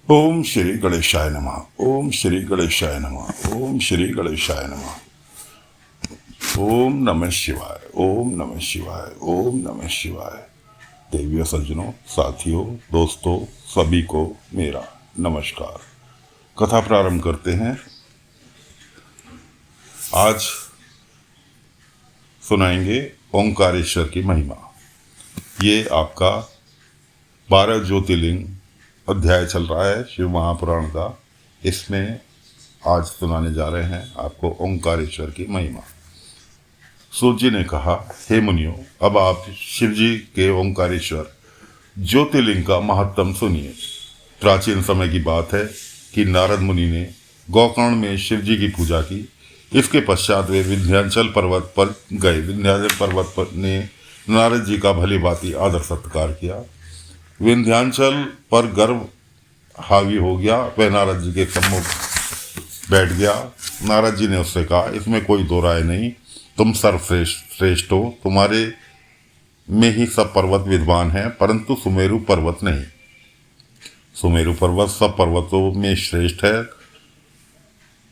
ओम श्री गणेशाय नमः। ओम श्री गणेशाय नमः। ओम श्री गणेशाय नमः। ओम नमः शिवाय। ओम नमः शिवाय। ओम नमः शिवाय। देवियों, सज्जनों, साथियों, दोस्तों, सभी को मेरा नमस्कार। कथा प्रारंभ करते हैं। आज सुनाएंगे ओंकारेश्वर की महिमा। ये आपका 12 ज्योतिर्लिंग अध्याय चल रहा है शिव महापुराण का। इसमें आज सुनाने जा रहे हैं आपको ओंकारेश्वर की महिमा। सूत जी ने कहा, हे मुनियों, अब आप शिव जी के ओंकारेश्वर ज्योतिर्लिंग का महत्तम सुनिए। प्राचीन समय की बात है कि नारद मुनि ने गोकर्ण में शिव जी की पूजा की। इसके पश्चात वे विंध्याचल पर्वत पर गए। विंध्याचल पर्वत पर ने नारद जी का भली भांति आदर सत्कार किया। विंध्याचल पर गर्व हावी हो गया। वह नारद जी के सम्मुख बैठ गया। नारद जी ने उससे कहा, इसमें कोई दो राय नहीं, तुम सर्वश्रेष्ठ हो। तुम्हारे में ही सब पर्वत विद्वान हैं, परंतु सुमेरु पर्वत नहीं। सुमेरु पर्वत सब पर्वतों में श्रेष्ठ है।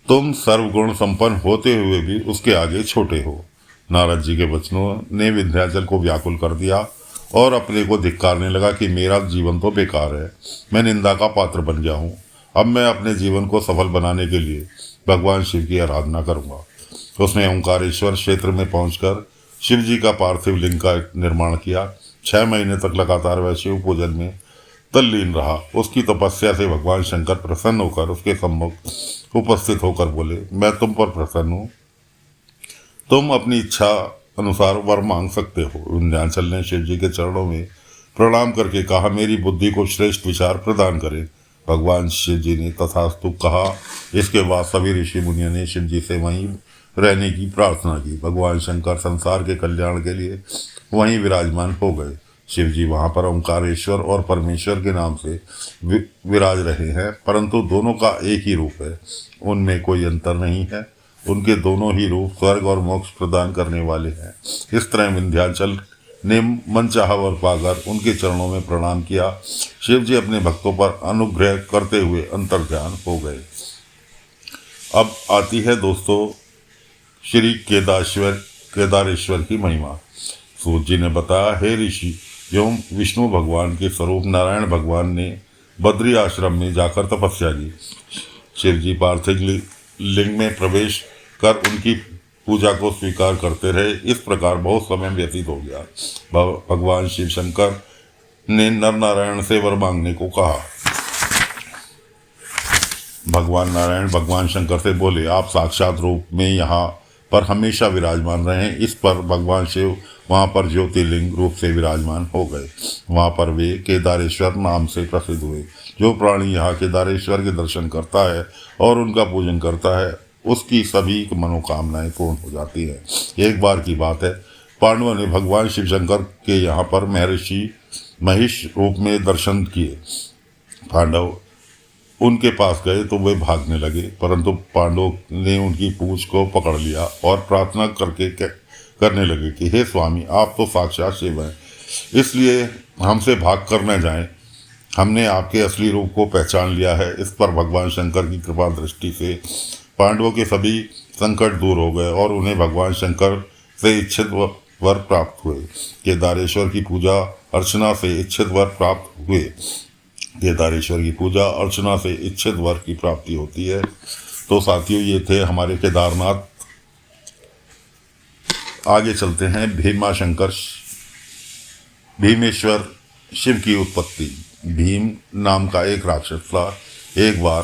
तुम सर्वगुण संपन्न होते हुए भी उसके आगे छोटे हो। नारद जी के वचनों ने विंध्याचल को व्याकुल कर दिया और अपने को धिक्कारने लगा कि मेरा जीवन तो बेकार है, मैं निंदा का पात्र बन गया हूँ। अब मैं अपने जीवन को सफल बनाने के लिए भगवान शिव की आराधना करूँगा। उसने ओंकारेश्वर क्षेत्र में पहुंचकर शिव जी का पार्थिव लिंग का निर्माण किया। 6 महीने तक लगातार वह शिव पूजन में तल्लीन रहा। उसकी तपस्या से भगवान शंकर प्रसन्न होकर उसके सम्मुख उपस्थित होकर बोले, मैं तुम पर प्रसन्न हूँ, तुम अपनी इच्छा अनुसार वर मांग सकते हो। विंध्याचल ने शिव जी के चरणों में प्रणाम करके कहा, मेरी बुद्धि को श्रेष्ठ विचार प्रदान करें। भगवान शिव जी ने तथास्तु कहा। इसके बाद सभी ऋषि मुनियों ने शिव जी से वहीं रहने की प्रार्थना की। भगवान शंकर संसार के कल्याण के लिए वहीं विराजमान हो गए। शिव जी वहाँ पर ओंकारेश्वर और परमेश्वर के नाम से विराज रहे हैं, परंतु दोनों का एक ही रूप है, उनमें कोई अंतर नहीं है। उनके दोनों ही रूप स्वर्ग और मोक्ष प्रदान करने वाले हैं। इस तरह विंध्याचल ने मनचाहा वर पाकर उनके चरणों में प्रणाम किया। शिव जी अपने भक्तों पर अनुग्रह करते हुए अंतर्ध्यान हो गए। अब आती है दोस्तों श्री केदारेश्वर की महिमा। सूत जी ने बताया, हे ऋषि एवं विष्णु भगवान के स्वरूप नारायण भगवान ने बद्री आश्रम में जाकर तपस्या की। शिव जी पार्थिव लिंग में प्रवेश कर उनकी पूजा को स्वीकार करते रहे। इस प्रकार बहुत समय व्यतीत हो गया। भगवान शिव शंकर ने नर नारायण से वर मांगने को कहा। भगवान नारायण भगवान शंकर से बोले, आप साक्षात रूप में यहाँ पर हमेशा विराजमान रहें। इस पर भगवान शिव वहाँ पर ज्योतिर्लिंग रूप से विराजमान हो गए। वहाँ पर वे केदारेश्वर नाम से प्रसिद्ध हुए। जो प्राणी यहाँ केदारेश्वर के दर्शन करता है और उनका पूजन करता है, उसकी सभी मनोकामनाएं पूर्ण हो जाती हैं। एक बार की बात है, पांडवों ने भगवान शिव शंकर के यहाँ पर महर्षि महिष रूप में दर्शन किए। पांडव उनके पास गए तो वे भागने लगे, परंतु पांडवों ने उनकी पूंछ को पकड़ लिया और प्रार्थना करने लगे कि हे स्वामी, आप तो साक्षात शिव हैं, इसलिए हमसे भाग कर न जाएं। हमने आपके असली रूप को पहचान लिया है। इस पर भगवान शंकर की कृपा दृष्टि से पांडवों के सभी संकट दूर हो गए और उन्हें भगवान शंकर से इच्छित वर प्राप्त हुए। केदारेश्वर की पूजा अर्चना से इच्छित वर प्राप्त हुए। केदारेश्वर की पूजा अर्चना से इच्छित वर की प्राप्ति होती है। तो साथियों, ये थे हमारे केदारनाथ। आगे चलते हैं। भीमेश्वर शिव की उत्पत्ति। भीम नाम का एक राक्षस था। एक बार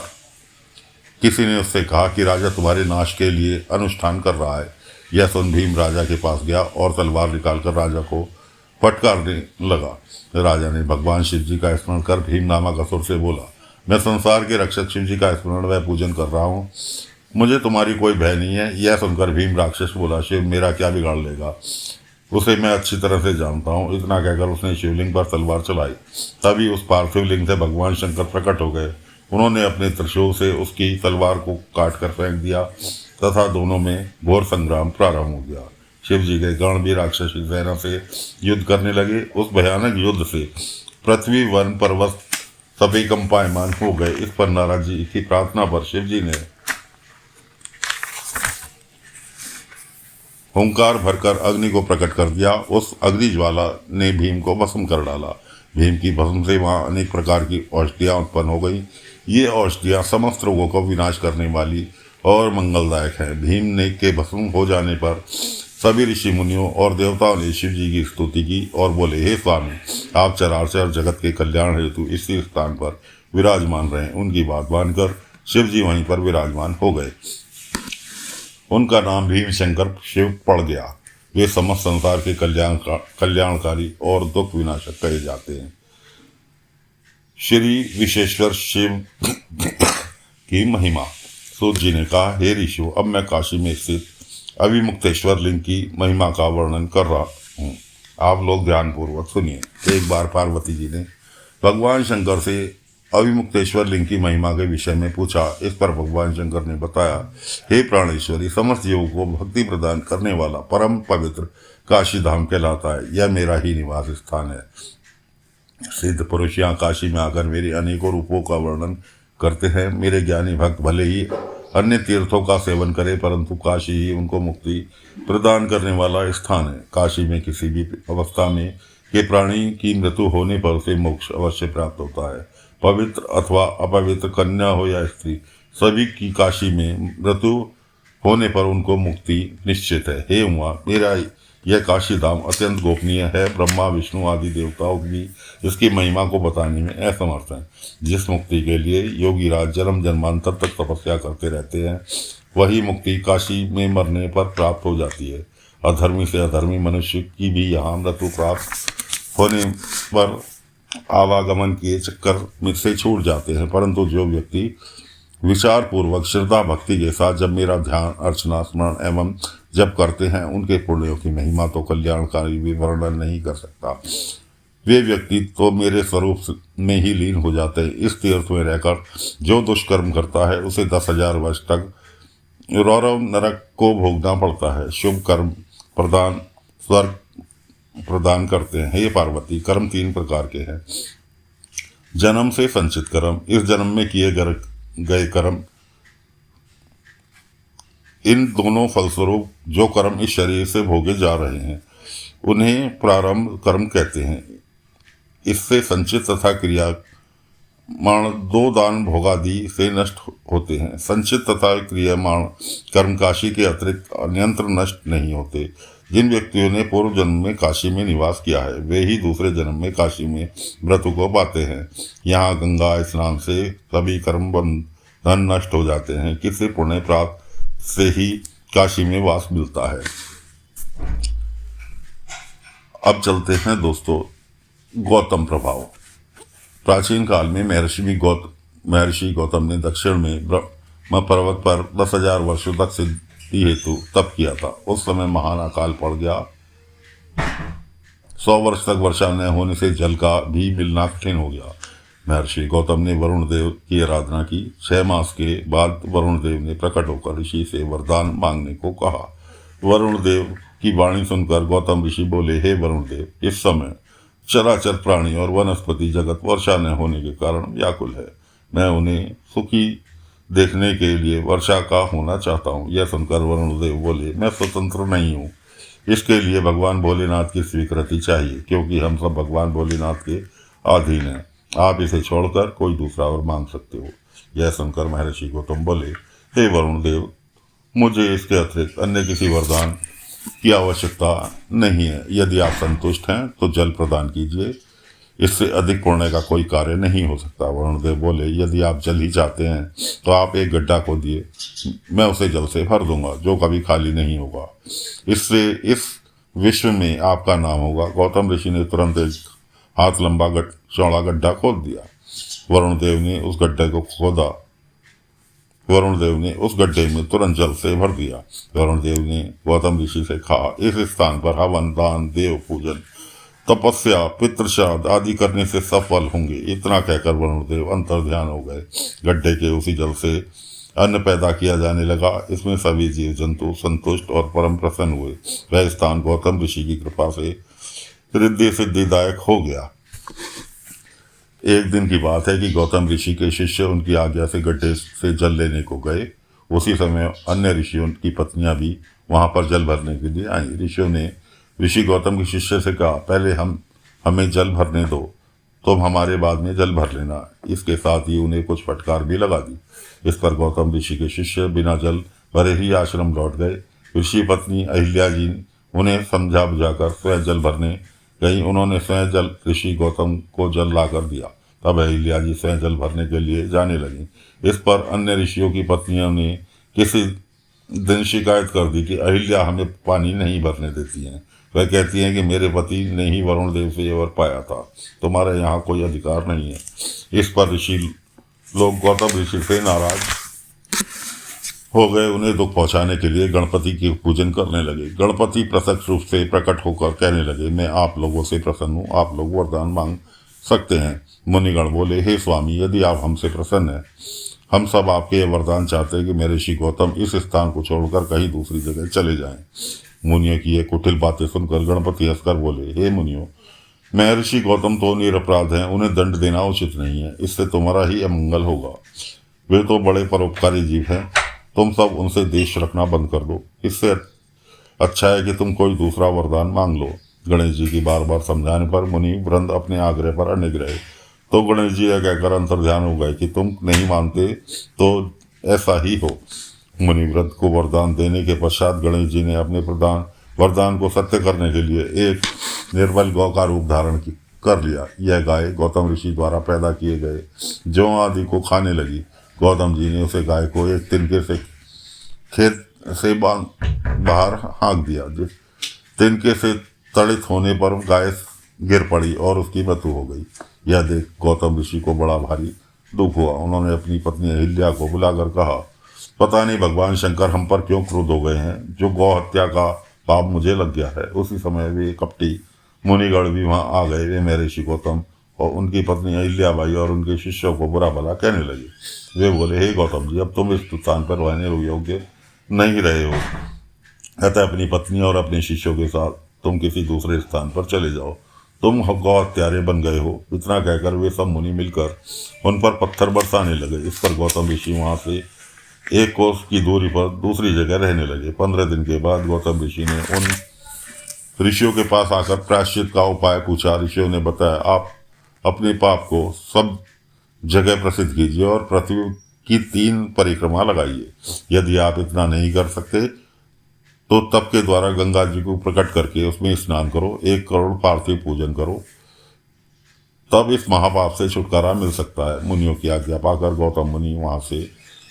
किसी ने उससे कहा कि राजा तुम्हारे नाश के लिए अनुष्ठान कर रहा है। यह सुन भीम राजा के पास गया और तलवार निकालकर राजा को फटकारने लगा। राजा ने भगवान शिव जी का स्मरण कर भीम नामक असुर से बोला, मैं संसार के रक्षक शिव जी का स्मरण व पूजन कर रहा हूँ, मुझे तुम्हारी कोई भय नहीं है। यह सुनकर भीम राक्षस बोला, शिव मेरा क्या बिगाड़ लेगा, उसे मैं अच्छी तरह से जानता हूँ। इतना कहकर उसने शिवलिंग पर तलवार चलाई। तभी उस पार्थिव लिंग से भगवान शंकर प्रकट हो गए। उन्होंने अपने त्रिशूल से उसकी तलवार को काट कर फेंक दिया तथा दोनों में घोर संग्राम प्रारंभ हो गया। शिव जी के गण भी राक्षसी सेना से युद्ध करने लगे। उस भयानक युद्ध से पृथ्वी वन पर्वत सभी कंपायमान हो गए। इस पर नारद जी की प्रार्थना पर शिव जी ने ओंकार भरकर अग्नि को प्रकट कर दिया। उस अग्नि ज्वाला ने भीम को भस्म कर डाला। भीम की भस्म से वहां अनेक प्रकार की औषधियां उत्पन्न हो गई। ये औषधियां समस्त रोगों को विनाश करने वाली और मंगलदायक है। भीम ने के भस्म हो जाने पर सभी ऋषि मुनियों और देवताओं ने शिव जी की स्तुति की और बोले, हे स्वामी, आप चराचर जगत के कल्याण हेतु इसी स्थान पर विराजमान रहे। उनकी बात मानकर शिव जी वहीं पर विराजमान हो गए। उनका नाम भीम शंकर शिव पड़ गया। वे समस्त संसार के कल्याणकारी और दुख विनाशक कहे जाते हैं। श्री विशेश्वर शिव की महिमा। सूत जी ने कहा, हे ऋषियों, अब मैं काशी में स्थित अविमुक्तेश्वर लिंग की महिमा का वर्णन कर रहा हूँ। आप लोग ध्यानपूर्वक सुनिए। एक बार पार्वती जी ने भगवान शंकर से अविमुक्तेश्वर लिंग की महिमा के विषय में पूछा। इस पर भगवान शंकर ने बताया, हे प्राणेश्वरी, समस्त जीवों को भक्ति प्रदान करने वाला परम पवित्र काशी धाम कहलाता है। यह मेरा ही निवास स्थान है। सिद्ध पुरुष यहाँ काशी में आकर मेरे अनेकों रूपों का वर्णन करते हैं। मेरे ज्ञानी भक्त भले ही अन्य तीर्थों का सेवन करें, परंतु काशी ही उनको मुक्ति प्रदान करने वाला स्थान है। काशी में किसी भी अवस्था में के प्राणी की मृत्यु होने पर उसे मोक्ष अवश्य प्राप्त होता है। पवित्र अथवा अपवित्र, कन्या हो या स्त्री, सभी की काशी में मृत्यु होने पर उनको मुक्ति निश्चित है। हे उमा, मेरा यह काशी धाम अत्यंत गोपनीय है। ब्रह्मा विष्णु आदि देवताओं भी इसकी महिमा को बताने में असमर्थ हैं। जिस मुक्ति के लिए योगी राज जन्म जन्मांतर तक तपस्या करते रहते हैं, वही मुक्ति काशी में मरने पर प्राप्त हो जाती है। अधर्मी से अधर्मी मनुष्य की भी यहाँ मृत्यु प्राप्त होने पर आवागमन के चक्कर में से छूट जाते हैं। परंतु जो व्यक्ति विचार पूर्वक श्रद्धा भक्ति के साथ जब मेरा ध्यान अर्चना स्मरण एवं जप करते हैं, उनके पुण्यों की महिमा तो कल्याणकारी भी वर्णन नहीं कर सकता। वे व्यक्ति तो मेरे स्वरूप में ही लीन हो जाते हैं। इस तीर्थ में रहकर जो दुष्कर्म करता है, उसे 10,000 वर्ष तक रौरव नरक को भोगना पड़ता है। शुभ कर्म प्रदान स्वर्ग प्रदान करते हैं। हे पार्वती, कर्म 3 प्रकार के हैं। जन्म से संचित कर्म, इस जन्म में किए गए कर्म। इन दोनों फलस्वरूप जो कर्म इस शरीर से भोगे जा रहे हैं, उन्हें प्रारंभ कर्म कहते हैं। इससे संचित तथा क्रियामाण 2 दान भोगादि से नष्ट होते हैं। संचित तथा क्रियामाण कर्म काशी के अतिरिक्त अन्यंत्र नष्ट नहीं होते। जिन व्यक्तियों ने पूर्व जन्म में काशी में निवास किया है, वे ही दूसरे जन्म में काशी में मृत्यु को पाते हैं। यहाँ गंगा स्नान से सभी कर्म बंधन नष्ट हो जाते हैं। किसी पुण्य प्राप्त से ही काशी में वास मिलता है। अब चलते हैं दोस्तों, गौतम प्रभाव। प्राचीन काल में महर्षि गौतम ने दक्षिण में ब्रह्म पर्वत पर 10,000 वर्षों तक सिद्धि हेतु तप किया था। उस समय महान अकाल पड़ गया। 100 वर्ष तक वर्षा न होने से जल का भी मिलना कठिन हो गया। महर्षि गौतम ने वरुण देव की आराधना की। 6 मास के बाद वरुण देव ने प्रकट होकर ऋषि से वरदान मांगने को कहा। वरुण देव की वाणी सुनकर गौतम ऋषि बोले, हे वरुण देव, इस समय चराचर प्राणी और वनस्पति जगत वर्षा न होने के कारण व्याकुल है। मैं उन्हें सुखी देखने के लिए वर्षा का होना चाहता हूँ। यह सुनकर वरुण देव बोले, मैं स्वतंत्र नहीं हूँ। इसके लिए भगवान भोलेनाथ की स्वीकृति चाहिए, क्योंकि हम सब भगवान भोलेनाथ के अधीन हैं। आप इसे छोड़कर कोई दूसरा और मांग सकते हो। यह सुनकर महर्षि गौतम बोले, हे वरुण देव, मुझे इसके अतिरिक्त अन्य किसी वरदान की आवश्यकता नहीं है। यदि आप संतुष्ट हैं तो जल प्रदान कीजिए। इससे अधिक पुण्य का कोई कार्य नहीं हो सकता। वरुण देव बोले, यदि आप जल ही चाहते हैं तो आप एक गड्ढा खोदिए, मैं उसे जल से भर दूंगा, जो कभी खाली नहीं होगा। इससे इस विश्व में आपका नाम होगा। गौतम ऋषि ने तुरंत एक हाथ लंबा चौड़ा गड्ढा खोद दिया। वरुण देव ने उस गड्ढे में तुरंत जल से भर दिया। वरुण देव ने गौतम ऋषि से कहा, इस स्थान पर हवन, दान, देव पूजन, तपस्या, पितृश्राद्ध आदि करने से सफल होंगे। इतना कहकर वरुण देव अंतर्ध्यान हो गए। गड्ढे के उसी जल से अन्न पैदा किया जाने लगा। इसमें सभी जीव जंतु संतुष्ट और परम प्रसन्न हुए। वह स्थान गौतम ऋषि की कृपा से रिद्धि सिद्धिदायक हो गया। एक दिन की बात है कि गौतम ऋषि के शिष्य उनकी आज्ञा से गड्ढे से जल लेने को गए। उसी समय अन्य ऋषियों की पत्नियां भी वहां पर जल भरने के लिए आई। ऋषियों ने ऋषि गौतम के शिष्य से कहा, पहले हमें जल भरने दो, तुम हमारे बाद में जल भर लेना। इसके साथ ही उन्हें कुछ फटकार भी लगा दी। इस पर गौतम ऋषि के शिष्य बिना जल भरे ही आश्रम लौट गए। ऋषि पत्नी अहिल्या जी उन्हें समझा बुझाकर स्वयं जल भरने गई। उन्होंने स्वयं जल ऋषि गौतम को जल लाकर दिया। तब अहिल्या जी स्वयं जल भरने के लिए जाने लगी। इस पर अन्य ऋषियों की पत्नियों ने किसी दिन शिकायत कर दी कि अहिल्या हमें पानी नहीं भरने देती हैं। वह कहती हैं कि मेरे पति ने ही वरुण देव से ये वर पाया था, तुम्हारा यहाँ कोई अधिकार नहीं है। इस पर ऋषि लोग गौतम ऋषि से नाराज हो गए। उन्हें दुख पहुंचाने के लिए गणपति की पूजन करने लगे। गणपति प्रत्यक्ष रूप से प्रकट होकर कहने लगे, मैं आप लोगों से प्रसन्न हूँ, आप लोग वरदान मांग सकते हैं। मुनिगण बोले, हे स्वामी, यदि आप हमसे प्रसन्न हैं, हम सब आपके वरदान चाहते हैं कि मेरे ऋषि गौतम इस स्थान को छोड़कर कहीं दूसरी जगह चले जाएं। मुनियों की ये कुटिल बातें सुनकर गणपति हंसकर बोले, हे मुनियों, महर्षि गौतम तो निरपराध हैं, उन्हें दंड देना उचित नहीं है, इससे तुम्हारा ही अमंगल होगा। वे तो बड़े परोपकारी जीव हैं, तुम सब उनसे देश रखना बंद कर दो। इससे अच्छा है कि तुम कोई दूसरा वरदान मांग लो। गणेश जी की बार बार समझाने पर मुनि वृंद अपने आग्रह पर अड़े रहे। तो गणेश जी यह कहकर अंतर्ध्यान हो गए कि तुम नहीं मानते तो ऐसा ही हो। मुनि वृंद को वरदान देने के पश्चात गणेश जी ने अपने वरदान को सत्य करने के लिए एक निर्बल गौ का रूप धारण कर लिया। यह गाय गौतम ऋषि द्वारा पैदा किए गए जौ आदि को खाने लगी। गौतम जी ने उसे गाय को एक तिनके से खेत से बाहर हाँक दिया। जिस तिनके से तड़ित होने पर गाय गिर पड़ी और उसकी मृत्यु हो गई। यह देख गौतम ऋषि को बड़ा भारी दुख हुआ। उन्होंने अपनी पत्नी अहिल्या को बुलाकर कहा, पता नहीं भगवान शंकर हम पर क्यों क्रोध हो गए हैं, जो गौ हत्या का पाप मुझे लग गया है। उसी समय वे कपटी मुनिगण भी वहां आ गए। वे मेरे ऋषि गौतम और उनकी पत्नी अहिल्या बाई और उनके शिष्यों को बुरा भला कहने लगे। वे बोले, हे गौतम जी, अब तुम इस स्थान पर रहने योग्य नहीं रहे हो, अतः अपनी पत्नी और अपने शिष्यों के साथ तुम किसी दूसरे स्थान पर चले जाओ, तुम गौ हत्यारे बन गए हो। इतना कहकर वे सब मुनि मिलकर उन पर पत्थर बरसाने लगे। इस पर गौतम ऋषि वहां से एक कोस की दूरी पर दूसरी जगह रहने लगे। 15 दिन के बाद गौतम ऋषि ने उन ऋषियों के पास आकर प्रायश्चित का उपाय पूछा। ऋषियों ने बताया, आप अपने पाप को सब जगह प्रसिद्ध कीजिए और पृथ्वी की 3 परिक्रमा लगाइए। यदि आप इतना नहीं कर सकते तो तप के द्वारा गंगा जी को प्रकट करके उसमें स्नान करो, 1 करोड़ पार्थिव पूजन करो, तब इस महापाप से छुटकारा मिल सकता है। मुनियों की आज्ञा पाकर गौतम मुनि वहां से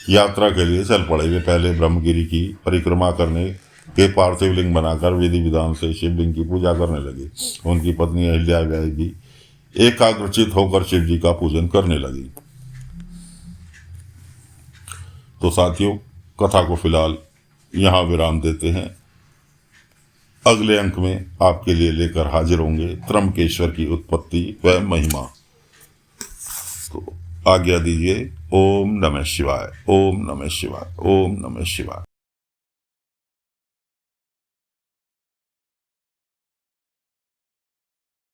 यात्रा के लिए चल पड़े। वे पहले ब्रह्मगिरी की परिक्रमा करने के पार्थिव लिंग बनाकर विधि विधान से शिवलिंग की पूजा करने लगे। उनकी पत्नी अहिल्या बाई भी एकाग्रचित होकर शिव जी का पूजन करने लगी। तो साथियों, कथा को फिलहाल यहाँ विराम देते हैं। अगले अंक में आपके लिए लेकर हाजिर होंगे त्रंबकेश्वर की उत्पत्ति व महिमा। तो आज्ञा दीजिए। ओम नमः शिवाय, ओम नमः शिवाय, ओम नमः शिवाय।